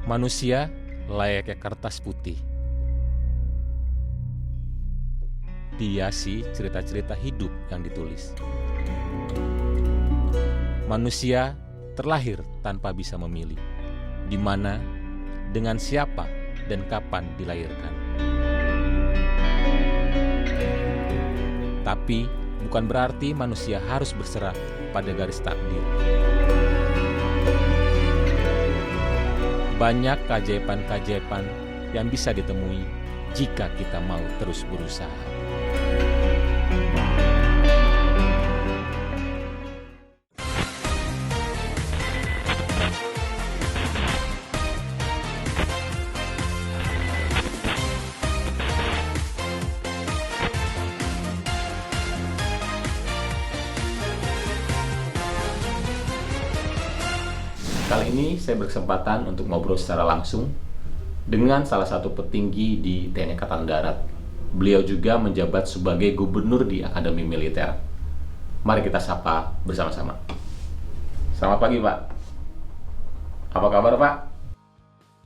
Manusia layaknya kertas putih, dihiasi cerita-cerita hidup yang ditulis. Manusia terlahir tanpa bisa memilih, di mana, dengan siapa, dan kapan dilahirkan. Tapi bukan berarti manusia harus berserah pada garis takdir. Banyak keajaiban-keajaiban yang bisa ditemui jika kita mau terus berusaha. Kali ini saya berkesempatan untuk ngobrol secara langsung dengan salah satu petinggi di TNI Angkatan Darat. Beliau juga menjabat sebagai gubernur di Akademi Militer. Mari kita sapa bersama-sama. Selamat pagi, Pak. Apa kabar, Pak?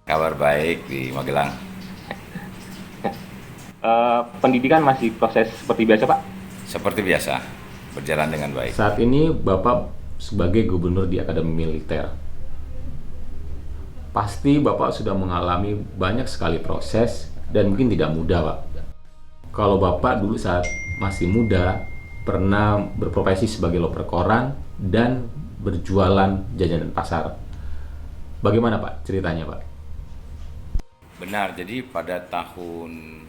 Kabar baik di Magelang. Pendidikan masih proses seperti biasa, Pak? Seperti biasa, berjalan dengan baik. Saat ini Bapak sebagai gubernur di Akademi Militer. Pasti Bapak sudah mengalami banyak sekali proses dan mungkin tidak mudah, Pak. Kalau Bapak dulu saat masih muda pernah berprofesi sebagai loper koran dan berjualan jajanan pasar. Bagaimana, Pak, ceritanya, Pak? Benar, jadi pada tahun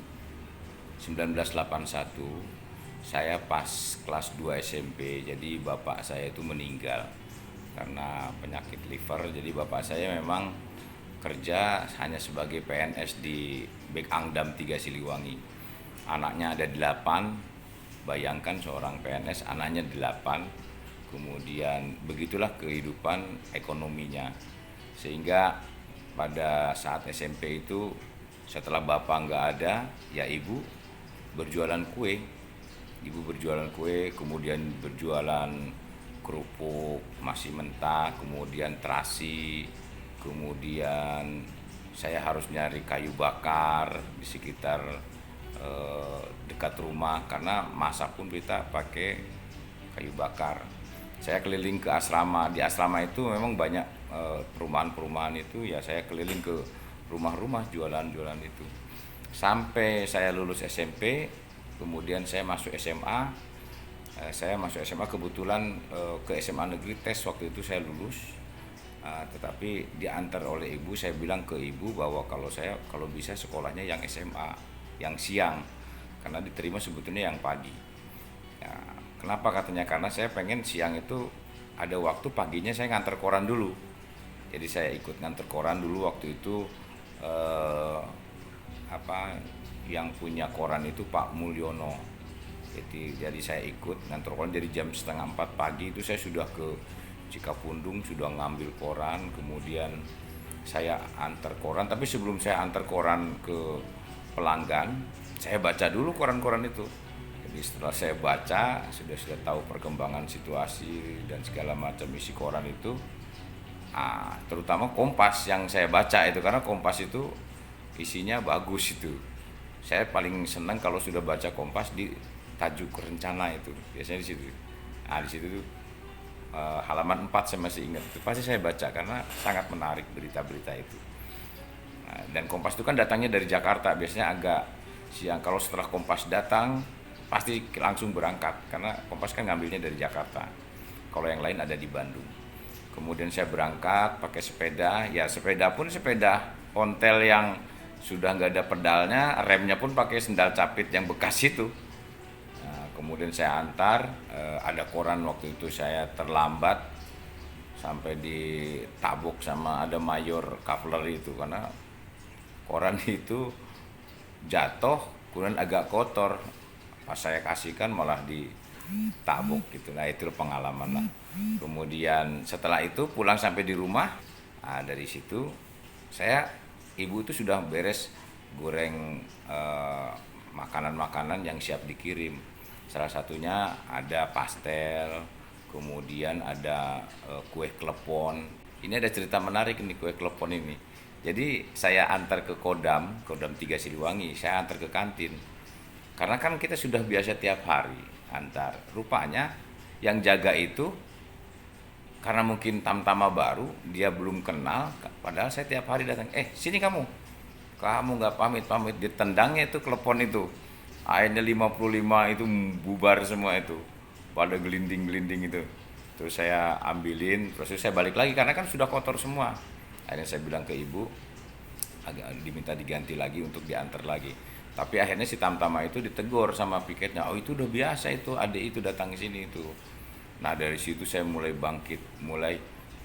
1981 saya pas kelas 2 SMP, jadi bapak saya itu meninggal karena penyakit liver. Jadi bapak saya memang kerja hanya sebagai PNS di Bek Angdam 3 Siliwangi. Anaknya ada 8, bayangkan seorang PNS anaknya 8. Kemudian begitulah kehidupan ekonominya. Sehingga pada saat SMP itu setelah bapak nggak ada, ya ibu berjualan kue. Ibu berjualan kue, kemudian berjualan kerupuk masih mentah, kemudian terasi, kemudian saya harus nyari kayu bakar di sekitar dekat rumah karena masak pun kita pakai kayu bakar. Saya keliling ke asrama. Di asrama itu memang banyak perumahan-perumahan itu, ya saya keliling ke rumah-rumah jualan-jualan itu. Sampai saya lulus SMP, kemudian saya masuk SMA. Saya masuk SMA kebetulan ke SMA negeri tes waktu itu saya lulus. Tetapi diantar oleh ibu, saya bilang ke ibu bahwa kalau bisa sekolahnya yang SMA, yang siang, karena diterima sebetulnya yang pagi. Ya, kenapa katanya? Karena saya pengen siang itu ada waktu, paginya saya nganter koran dulu. Jadi saya ikut nganter koran dulu waktu itu. Yang punya koran itu Pak Mulyono. Jadi saya ikut nganter koran dari jam 3:30 pagi itu saya sudah ke Cikapundung, sudah ngambil koran, kemudian saya antar koran. Tapi sebelum saya antar koran ke pelanggan, saya baca dulu koran-koran itu. Jadi setelah saya baca, sudah tahu perkembangan situasi dan segala macam isi koran itu. Terutama Kompas yang saya baca itu, karena Kompas itu isinya bagus itu. Saya paling senang kalau sudah baca Kompas di tajuk rencana itu, biasanya di situ. Di situ tuh halaman 4 saya masih ingat, itu pasti saya baca karena sangat menarik berita-berita itu. Dan Kompas itu kan datangnya dari Jakarta, biasanya agak siang. Kalau setelah Kompas datang pasti langsung berangkat karena Kompas kan ngambilnya dari Jakarta, kalau yang lain ada di Bandung. Kemudian saya berangkat pakai sepeda, ya sepeda pun sepeda ontel yang sudah nggak ada pedalnya, remnya pun pakai sendal capit yang bekas itu. Kemudian saya antar, ada koran waktu itu saya terlambat sampai ditabuk sama ada mayor kavaleri itu karena koran itu jatuh kemudian agak kotor. Pas saya kasihkan malah ditabuk gitu. Nah itu pengalaman lah. Kemudian setelah itu pulang sampai di rumah, dari situ ibu itu sudah beres goreng makanan-makanan yang siap dikirim. Salah satunya ada pastel, kemudian ada kue klepon. Ini ada cerita menarik nih kue klepon ini. Jadi saya antar ke Kodam 3 Siliwangi, saya antar ke kantin. Karena kan kita sudah biasa tiap hari antar. Rupanya yang jaga itu karena mungkin tamtama baru, dia belum kenal, padahal saya tiap hari datang, sini kamu nggak pamit, ditendangnya itu telepon itu. Akhirnya 55 itu bubar semua itu, pada gelinding-gelinding itu. Terus saya ambilin, terus saya balik lagi karena kan sudah kotor semua. Akhirnya saya bilang ke ibu, agak diminta diganti lagi untuk diantar lagi. Tapi akhirnya si Tamtama itu ditegur sama piketnya, oh itu udah biasa itu, adik itu datang ke sini itu. Nah dari situ saya mulai bangkit, mulai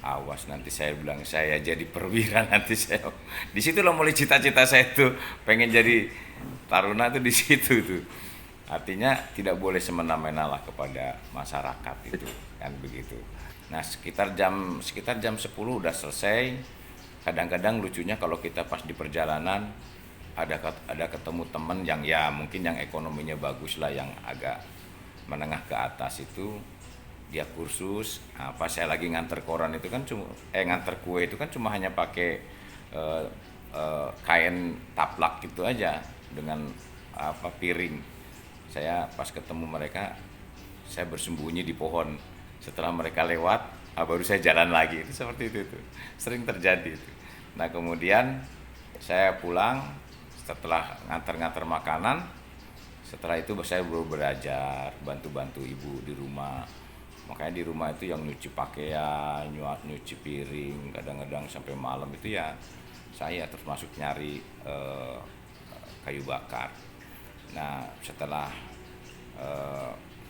awas nanti saya bilang saya jadi perwira nanti saya. Di situ loh mulai cita-cita saya tuh pengen jadi taruna tuh di situ tuh. Artinya tidak boleh semena-mena lah kepada masyarakat itu kan begitu. Nah sekitar jam 10 udah selesai. Kadang-kadang lucunya kalau kita pas di perjalanan ada ketemu teman yang ya mungkin yang ekonominya bagus lah, yang agak menengah ke atas itu, dia kursus. Pas saya lagi nganter koran itu kan nganter kue itu kan cuma hanya pakai kain taplak gitu aja dengan piring. Saya pas ketemu mereka, saya bersembunyi di pohon. Setelah mereka lewat, baru saya jalan lagi. Itu seperti itu. Sering terjadi itu. Nah kemudian saya pulang setelah nganter-nganter makanan. Setelah itu saya baru belajar, bantu-bantu ibu di rumah. Makanya di rumah itu yang nyuci pakaian, nyuci piring, kadang-kadang sampai malam itu ya saya terus masuk nyari kayu bakar. Nah setelah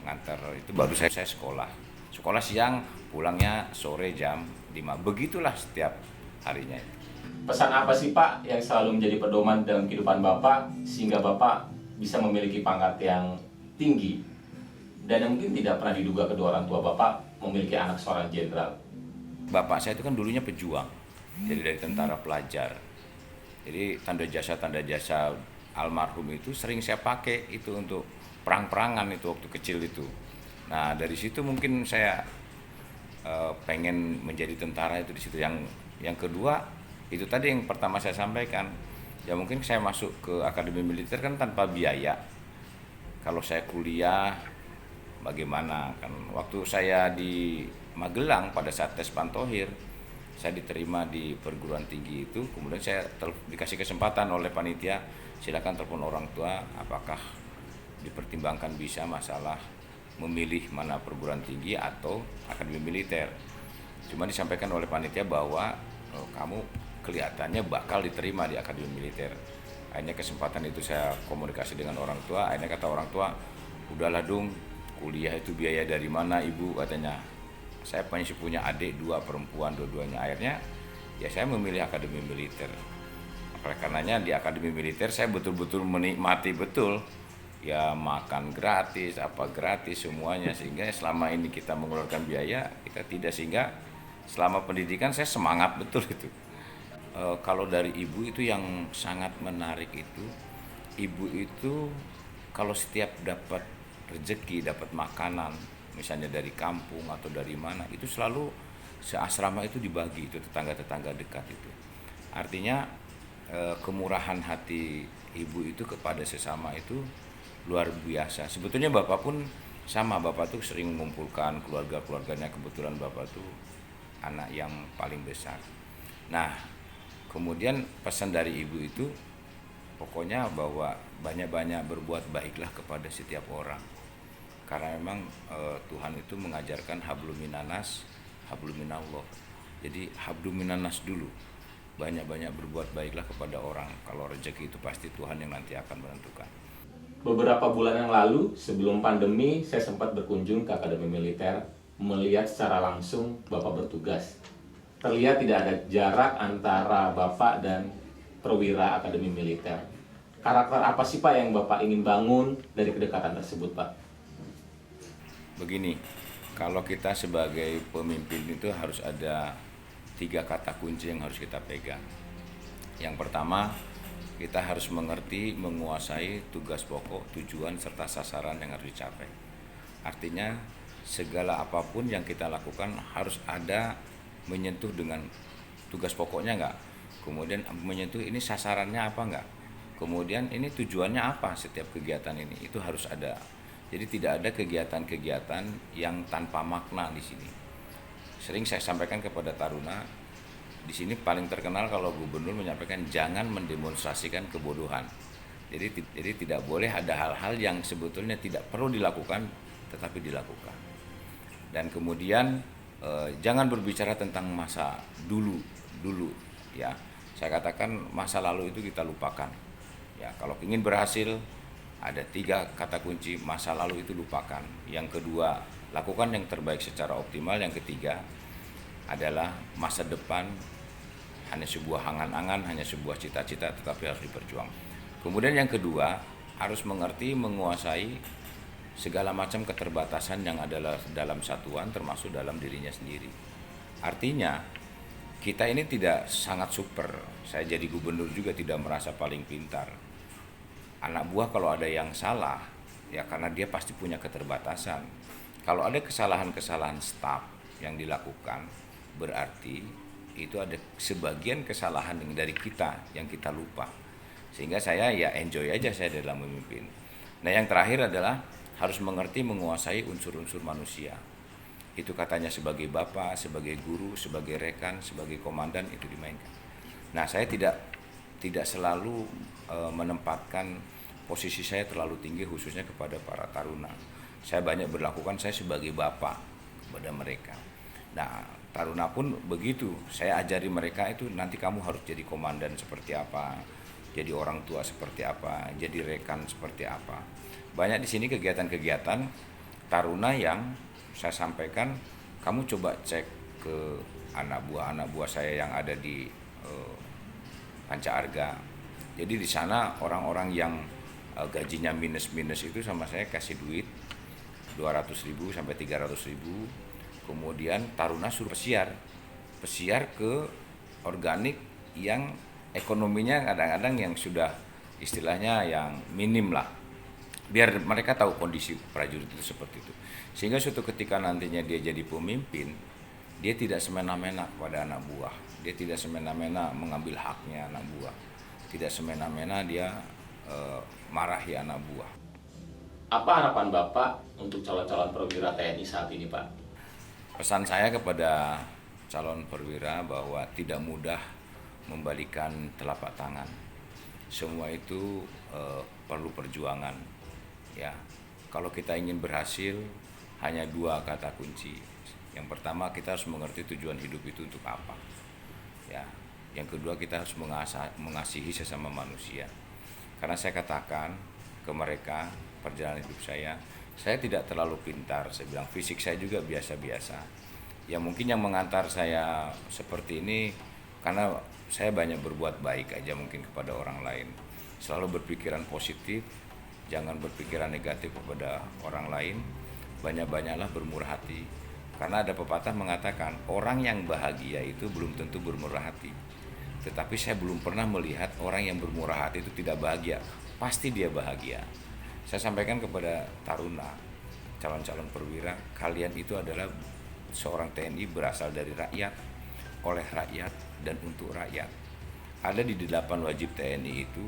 nganter itu baru saya sekolah siang, pulangnya sore jam 5. Begitulah setiap harinya. Pesan apa sih Pak yang selalu menjadi pedoman dalam kehidupan Bapak sehingga Bapak bisa memiliki pangkat yang tinggi dan yang mungkin tidak pernah diduga kedua orang tua Bapak memiliki anak seorang jenderal? Bapak saya itu kan dulunya pejuang, jadi dari tentara pelajar. Jadi tanda jasa almarhum itu sering saya pakai itu untuk perang-perangan itu waktu kecil itu. Nah dari situ mungkin saya pengen menjadi tentara itu di situ. Yang kedua itu tadi yang pertama saya sampaikan, ya mungkin saya masuk ke akademi militer kan tanpa biaya. Kalau saya kuliah bagaimana kan, waktu saya di Magelang pada saat tes Pantohir saya diterima di perguruan tinggi itu, kemudian saya dikasih kesempatan oleh panitia, silakan telepon orang tua apakah dipertimbangkan bisa masalah memilih mana perguruan tinggi atau akademi militer. Cuma disampaikan oleh panitia bahwa kamu kelihatannya bakal diterima di akademi militer. Akhirnya kesempatan itu saya komunikasi dengan orang tua. Akhirnya kata orang tua, udahlah dong, kuliah itu biaya dari mana ibu, katanya. Saya masih punya adik 2 perempuan, dua-duanya. Akhirnya ya saya memilih akademi militer. Oleh karenanya di akademi militer saya betul-betul menikmati betul. Ya makan gratis, apa gratis semuanya, sehingga selama ini kita mengeluarkan biaya kita tidak, sehingga selama pendidikan saya semangat betul itu. Kalau dari ibu itu yang sangat menarik itu, ibu itu kalau setiap dapat rezeki, dapat makanan, misalnya dari kampung atau dari mana, itu selalu seasrama itu dibagi, itu tetangga-tetangga dekat itu. Artinya kemurahan hati ibu itu kepada sesama itu luar biasa. Sebetulnya bapak pun sama, bapak tuh sering mengumpulkan keluarga-keluarganya, kebetulan bapak tuh anak yang paling besar. Nah kemudian pesan dari ibu itu pokoknya bahwa banyak-banyak berbuat baiklah kepada setiap orang. Karena memang Tuhan itu mengajarkan hablum minanas, hablum minallah. Jadi hablum minanas dulu. Banyak-banyak berbuat baiklah kepada orang. Kalau rezeki itu pasti Tuhan yang nanti akan menentukan. Beberapa bulan yang lalu sebelum pandemi saya sempat berkunjung ke Akademi Militer melihat secara langsung Bapak bertugas. Terlihat tidak ada jarak antara Bapak dan perwira Akademi Militer. Karakter apa sih Pak yang Bapak ingin bangun dari kedekatan tersebut Pak? Begini, kalau kita sebagai pemimpin itu harus ada 3 kata kunci yang harus kita pegang. Yang pertama, kita harus mengerti, menguasai tugas pokok, tujuan, serta sasaran yang harus dicapai. Artinya, segala apapun yang kita lakukan harus ada menyentuh dengan tugas pokoknya enggak. kemudian menyentuh ini sasarannya apa enggak, kemudian ini tujuannya apa setiap kegiatan ini, itu harus ada. Jadi tidak ada kegiatan-kegiatan yang tanpa makna di sini. Sering saya sampaikan kepada taruna, di sini paling terkenal kalau gubernur menyampaikan jangan mendemonstrasikan kebodohan. Jadi tidak boleh ada hal-hal yang sebetulnya tidak perlu dilakukan tetapi dilakukan. Dan kemudian jangan berbicara tentang masa dulu ya. Saya katakan masa lalu itu kita lupakan. Ya, kalau ingin berhasil ada 3 kata kunci: masa lalu itu lupakan. Yang kedua, lakukan yang terbaik secara optimal. Yang ketiga adalah masa depan hanya sebuah angan-angan, hanya sebuah cita-cita, tetapi harus diperjuangkan. Kemudian yang kedua, harus mengerti, menguasai segala macam keterbatasan yang ada dalam satuan, termasuk dalam dirinya sendiri. Artinya, kita ini tidak sangat super. Saya jadi gubernur juga tidak merasa paling pintar. Anak buah kalau ada yang salah, ya karena dia pasti punya keterbatasan. Kalau ada kesalahan-kesalahan staf yang dilakukan, berarti itu ada sebagian kesalahan dari kita yang kita lupa. Sehingga saya ya enjoy aja saya dalam memimpin. Nah, yang terakhir adalah harus mengerti, menguasai unsur-unsur manusia. Itu katanya sebagai bapak, sebagai guru, sebagai rekan, sebagai komandan itu dimainkan. Nah, saya tidak selalu menempatkan posisi saya terlalu tinggi khususnya kepada para taruna. Saya banyak berlakukan saya sebagai bapak kepada mereka. Nah, taruna pun begitu. Saya ajari mereka itu nanti kamu harus jadi komandan seperti apa, jadi orang tua seperti apa, jadi rekan seperti apa. Banyak di sini kegiatan-kegiatan taruna yang saya sampaikan, kamu coba cek ke anak buah saya yang ada di Panca Arga. Jadi di sana orang-orang yang gajinya minus-minus itu sama saya kasih duit 200.000 sampai 300.000. Kemudian taruna suruh pesiar ke organik yang ekonominya kadang-kadang yang sudah istilahnya yang minim lah, biar mereka tahu kondisi prajurit itu seperti itu, sehingga suatu ketika nantinya dia jadi pemimpin, dia tidak semena-mena kepada anak buah, dia tidak semena-mena mengambil haknya anak buah, tidak semena-mena dia marahi anak buah. Apa harapan Bapak untuk calon-calon perwira TNI saat ini, Pak? Pesan saya kepada calon perwira bahwa tidak mudah membalikan telapak tangan. Semua itu perlu perjuangan. Ya, kalau kita ingin berhasil, hanya 2 kata kunci. Yang pertama, kita harus mengerti tujuan hidup itu untuk apa. Ya, yang kedua, kita harus mengasihi sesama manusia. Karena saya katakan ke mereka, perjalanan hidup saya tidak terlalu pintar. Saya bilang fisik saya juga biasa-biasa. Ya mungkin yang mengantar saya seperti ini karena saya banyak berbuat baik aja mungkin kepada orang lain. Selalu berpikiran positif, jangan berpikiran negatif kepada orang lain. Banyak-banyaklah bermurah hati. Karena ada pepatah mengatakan orang yang bahagia itu belum tentu bermurah hati. Tetapi saya belum pernah melihat orang yang bermurah hati itu tidak bahagia. Pasti dia bahagia. Saya sampaikan kepada taruna, calon-calon perwira, kalian itu adalah seorang TNI berasal dari rakyat, oleh rakyat, dan untuk rakyat. Ada di 8 wajib TNI itu,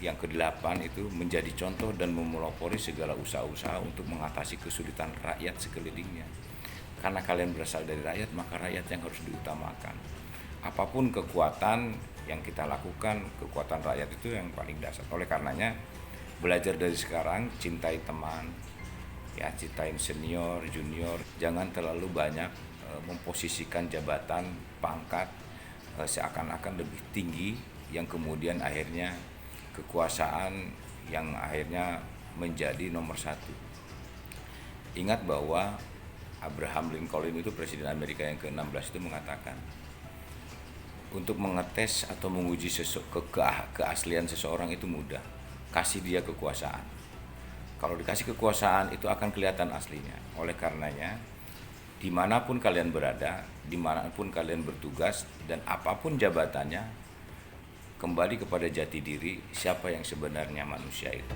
yang ke-8 itu menjadi contoh dan memelopori segala usaha-usaha untuk mengatasi kesulitan rakyat sekelilingnya. Karena kalian berasal dari rakyat, maka rakyat yang harus diutamakan. Apapun kekuatan yang kita lakukan, kekuatan rakyat itu yang paling dasar. Oleh karenanya, belajar dari sekarang, cintai teman, ya cintain senior, junior, jangan terlalu banyak memposisikan jabatan, pangkat seakan-akan lebih tinggi yang kemudian akhirnya kekuasaan yang akhirnya menjadi nomor 1. Ingat bahwa Abraham Lincoln itu presiden Amerika yang ke-16 itu mengatakan untuk mengetes atau menguji keaslian seseorang itu mudah, kasih dia kekuasaan. Kalau dikasih kekuasaan itu akan kelihatan aslinya. Oleh karenanya dimanapun kalian berada, dimanapun kalian bertugas, dan apapun jabatannya, kembali kepada jati diri siapa yang sebenarnya manusia itu.